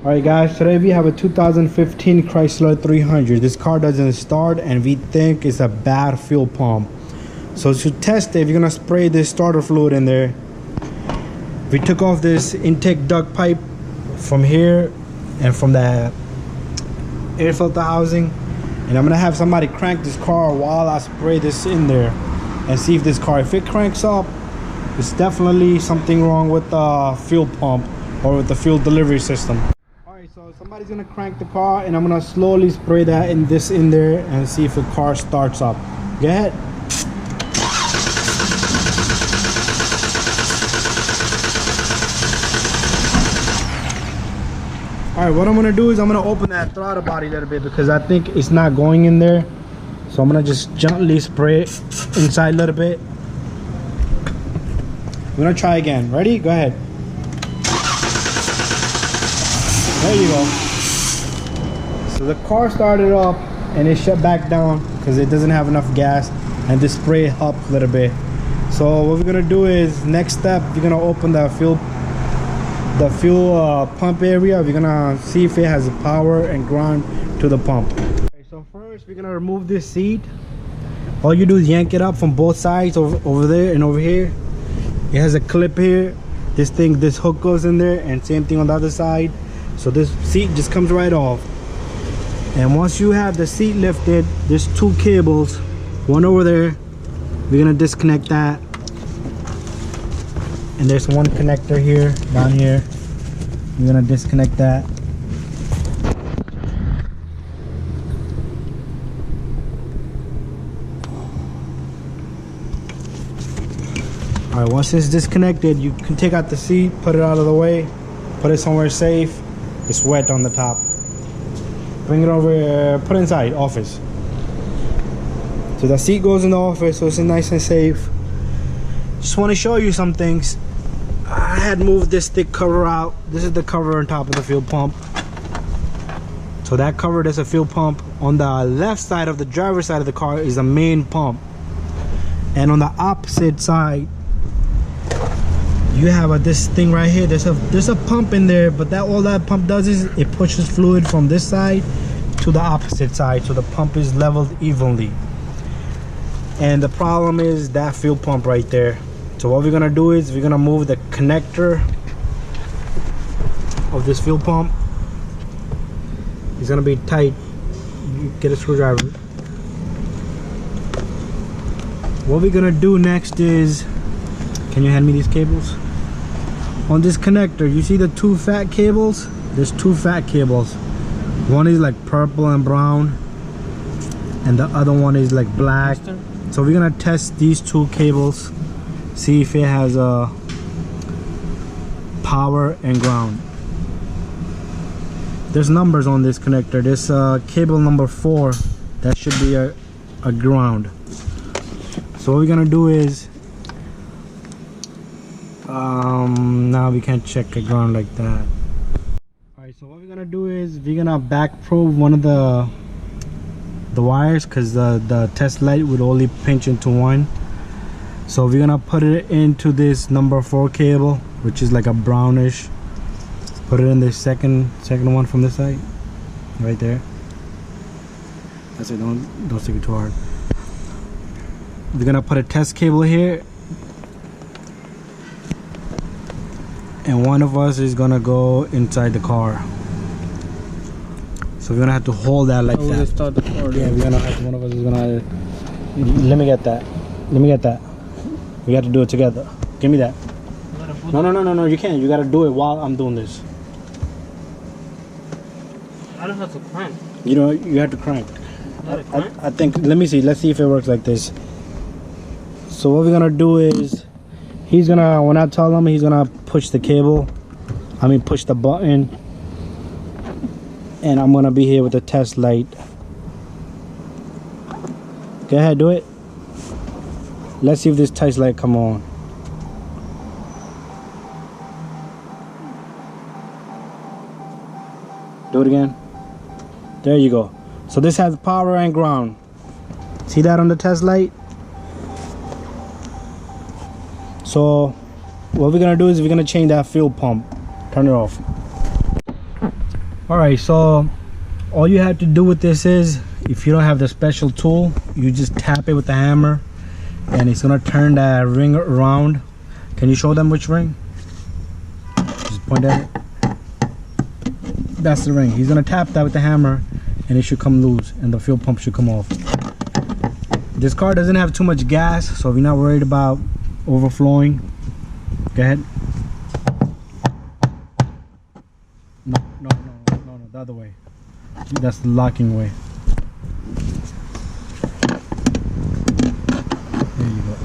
Alright guys, today we have a 2015 Chrysler 300. This car doesn't start and we think it's a bad fuel pump. So to test it, we're gonna spray this starter fluid in there. We took off this intake duct pipe from here and from the air filter housing, and I'm gonna have somebody crank this car while I spray this in there and see if this car, if it cranks up, it's definitely something wrong with the fuel pump or with the fuel delivery system. So somebody's gonna crank the car and I'm gonna slowly spray that in there and see if the car starts up. Go ahead. Alright, what I'm gonna do is I'm gonna open that throttle body a little bit because I think it's not going in there. So I'm gonna just gently spray it inside a little bit. We're gonna try again. Ready? Go ahead. There you go. So the car started up and it shut back down because it doesn't have enough gas, and this spray helped a little bit. So what we're gonna do is, next step, we're gonna open the fuel pump area. We're gonna see if it has power and ground to the pump. Okay, so first we're gonna remove this seat. All you do is yank it up from both sides, over there and over here. It has a clip here. This hook goes in there, and same thing on the other side. So this seat just comes right off. And once you have the seat lifted, there's two cables, one over there. We're gonna disconnect that. And there's one connector here, down here. We're gonna disconnect that. All right, once it's disconnected, you can take out the seat, put it out of the way, put it somewhere safe. It's wet on the top. Bring it over, put it inside, office. So the seat goes in the office, so it's nice and safe. Just want to show you some things. I had moved this thick cover out. This is the cover on top of the fuel pump. So that cover, there's a fuel pump. On the left side of the driver's side of the car is the main pump. And on the opposite side, you have this thing right here. There's a pump in there, but all that pump does is it pushes fluid from this side to the opposite side, so the pump is leveled evenly. And the problem is that fuel pump right there. So what we're gonna do is we're gonna move the connector of this fuel pump. It's gonna be tight. You get a screwdriver. What we're gonna do next is, can you hand me these cables? On this connector, you see the two fat cables? There's two fat cables. One is like purple and brown, and the other one is like black. So we're gonna test these two cables, see if it has a power and ground. There's numbers on this connector. There's cable number 4, that should be a ground. So what we're gonna do is, now we can't check a ground like that. Alright, so what we're gonna do is we're gonna back probe one of the wires, because the test light would only pinch into one. So we're gonna put it into this number 4 cable, which is like a brownish. Put it in the second one from this side, right there. That's it. Don't stick it too hard. We're gonna put a test cable here, and one of us is gonna go inside the car. So we're gonna have to hold that like that. Start the car. Yeah, we're gonna have to, one of us is gonna. Let me get that. Let me get that. We got to do it together. Give me that. No. You can't. You gotta do it while I'm doing this. I don't have to crank. You know, you have to crank. I think. Let me see. Let's see if it works like this. So what we're gonna do is, he's gonna, when I tell him, he's gonna push the cable. Push the button. And I'm gonna be here with the test light. Go ahead, do it. Let's see if this test light come on. Do it again. There you go. So this has power and ground. See that on the test light? So what we're gonna do is we're gonna change that fuel pump. Turn it off. All right, so all you have to do with this is, if you don't have the special tool, you just tap it with the hammer and it's gonna turn that ring around. Can you show them which ring? Just point at it. That's the ring. He's gonna tap that with the hammer and it should come loose and the fuel pump should come off. This car doesn't have too much gas, so if you're not worried about overflowing, go ahead. No, the other way. That's the locking way. There you go.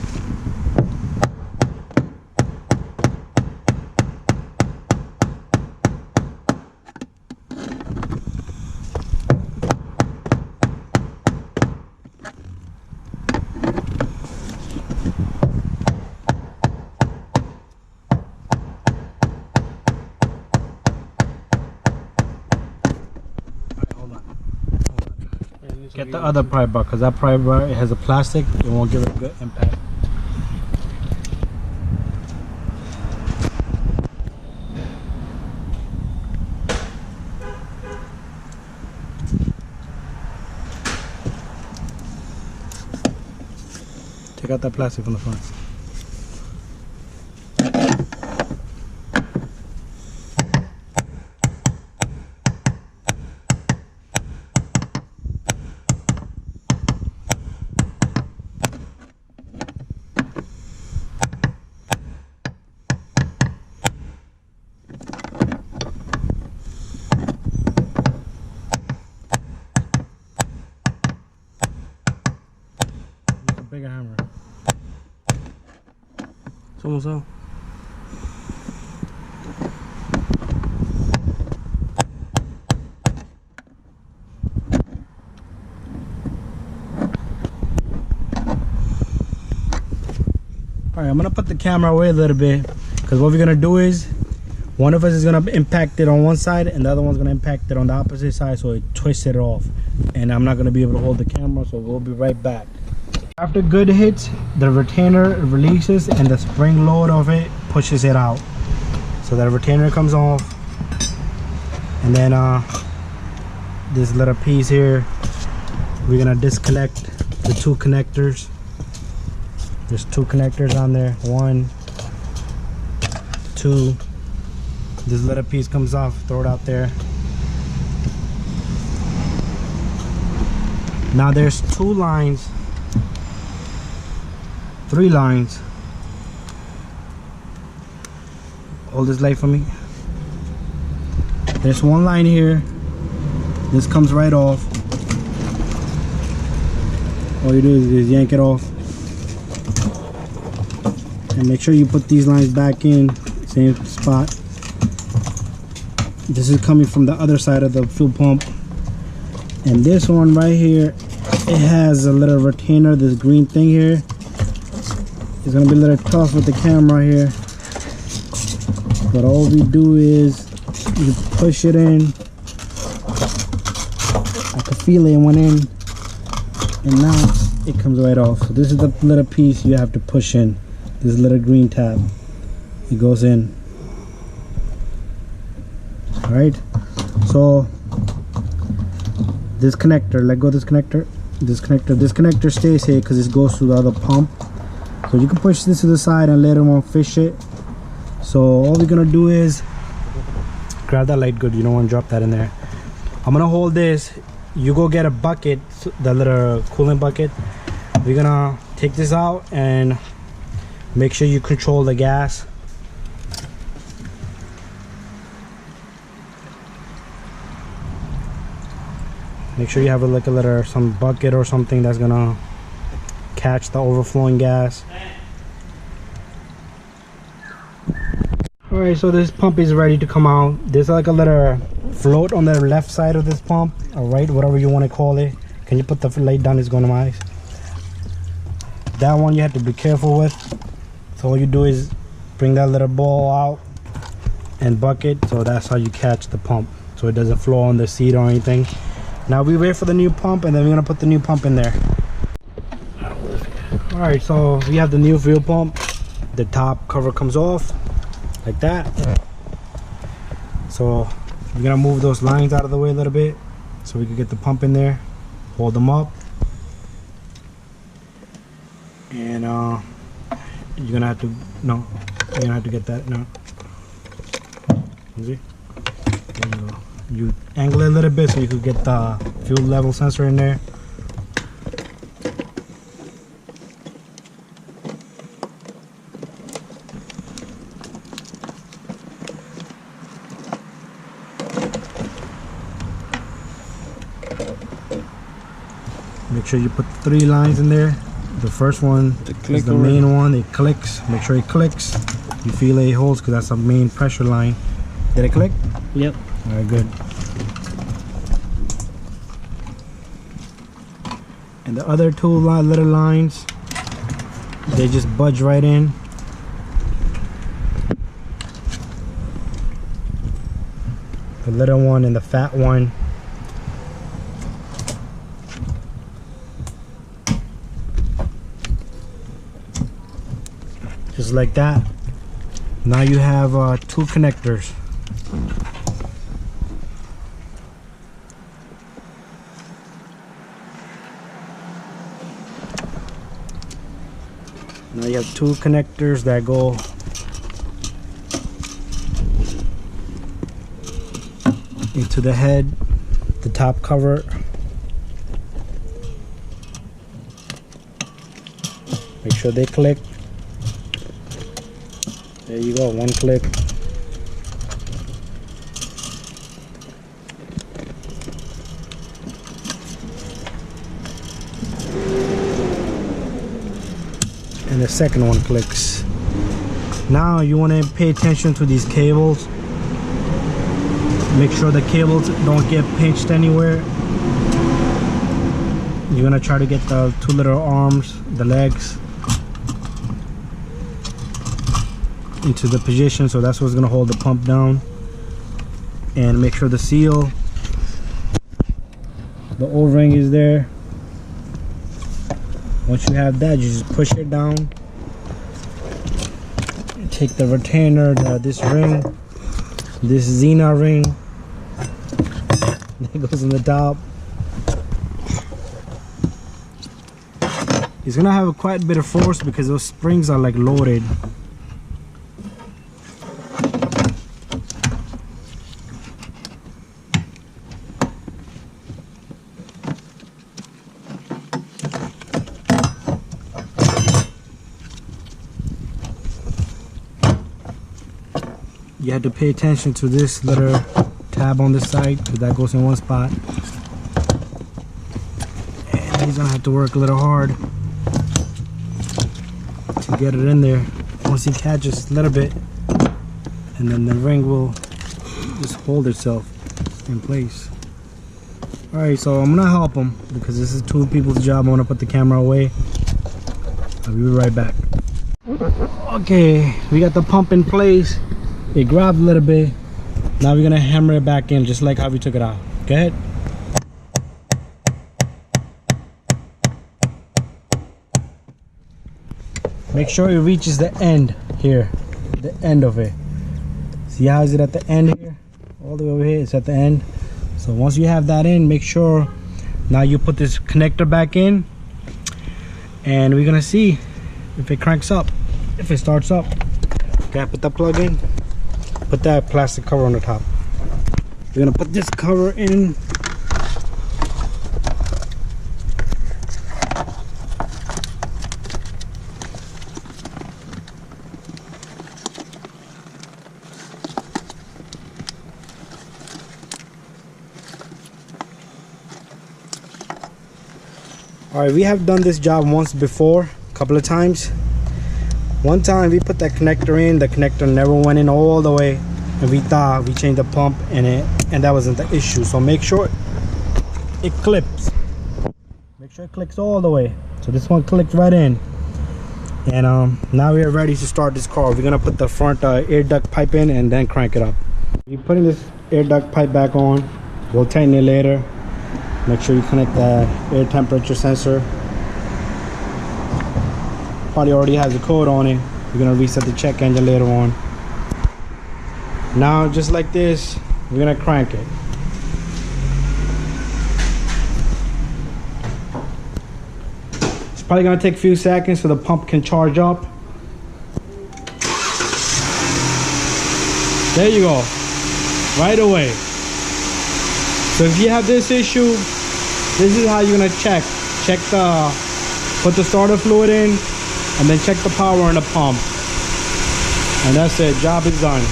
Get the other pry bar, because that pry bar, it has a plastic, it won't give it a good impact. Take out that plastic from the front. Bigger hammer. It's almost out. Alright, I'm gonna put the camera away a little bit, because what we're gonna do is, one of us is gonna impact it on one side and the other one's gonna impact it on the opposite side, so it twists it off. And I'm not gonna be able to hold the camera, so we'll be right back. After good hits, the retainer releases and the spring load of it pushes it out. So the retainer comes off, and then this little piece here, we're gonna disconnect the two connectors. There's two connectors on there, 1, 2. This little piece comes off, throw it out there. Now there's 2 lines, 3 lines. Hold this light for me. There's 1 line here. This comes right off. All you do is yank it off. And make sure you put these lines back in, same spot. This is coming from the other side of the fuel pump. And this one right here, it has a little retainer, this green thing here. It's gonna be a little tough with the camera here, but all we do is you push it in. I can feel it went in, and now it comes right off. So this is the little piece you have to push in, this little green tab. It goes in. All right, so this connector, let go of this connector. This connector stays here because it goes to the other pump. So you can push this to the side and later on fish it. So all we're gonna do is grab that light good, you don't want to drop that in there. I'm gonna hold this, you go get a bucket, the little coolant bucket. We're gonna take this out and make sure you control the gas. Make sure you have like a little some bucket or something that's gonna catch the overflowing gas. Alright, so this pump is ready to come out. There's like a little float on the left side of this pump, or right, whatever you want to call it. Can you put the light down? It's going to my eyes. That one you have to be careful with. So all you do is bring that little ball out and bucket. So that's how you catch the pump, so it doesn't flow on the seat or anything. Now we wait for the new pump, and then we're gonna put the new pump in there. All right, so we have the new fuel pump. The top cover comes off like that. So We're gonna move those lines out of the way a little bit so we can get the pump in there, hold them up, and you're gonna have to get that now. See? There you go. You angle it a little bit so you could get the fuel level sensor in there. Make sure you put 3 lines in there. The first one is the main one. It clicks. Make sure it clicks. You feel it holds because that's a main pressure line. Did it click? Yep. All right, good. And the other 2 little lines, they just budge right in. The little one and the fat one. Just like that. Now you have 2 connectors. Now you have 2 connectors that go into the head, the top cover. Make sure they click. There you go, 1 click. And the second one clicks. Now you want to pay attention to these cables. Make sure the cables don't get pinched anywhere. You're gonna try to get the 2 little arms, the legs, into the position, so that's what's gonna hold the pump down. And make sure the seal, the O-ring is there. Once you have that, you just push it down. Take the retainer, this ring, this Xena ring that goes on the top. It's gonna have quite a bit of force because those springs are like loaded. You have to pay attention to this little tab on this side because that goes in one spot. And he's gonna have to work a little hard to get it in there. Once he catches a little bit, and then the ring will just hold itself in place. Alright, so I'm gonna help him because this is 2 people's job. I'm gonna put the camera away. I'll be right back. Okay, we got the pump in place. It grabbed a little bit. Now we're gonna hammer it back in just like how we took it out. Go ahead. Make sure it reaches the end here, the end of it. See how is it at the end here? All the way over here, it's at the end. So once you have that in, make sure now you put this connector back in, and we're gonna see if it cranks up, if it starts up. Okay, put that plug in. Put that plastic cover on the top. We're gonna put this cover in. All right, we have done this job once before, a couple of times. One time we put that connector in, the connector never went in all the way, and we thought we changed the pump and that wasn't the issue. So make sure it clips. Make sure it clicks all the way. So this one clicked right in. And now we are ready to start this car. We're gonna put the front air duct pipe in and then crank it up. You're putting this air duct pipe back on. We'll tighten it later. Make sure you connect the air temperature sensor. Probably already has a code on it. We're gonna reset the check engine later on. Now just like this, We're gonna crank it. It's probably gonna take a few seconds so the pump can charge up. There you go. Right away. So if you have this issue, this is how you're gonna check. Put the starter fluid in, and then check the power on the pump. And that's it, job is done.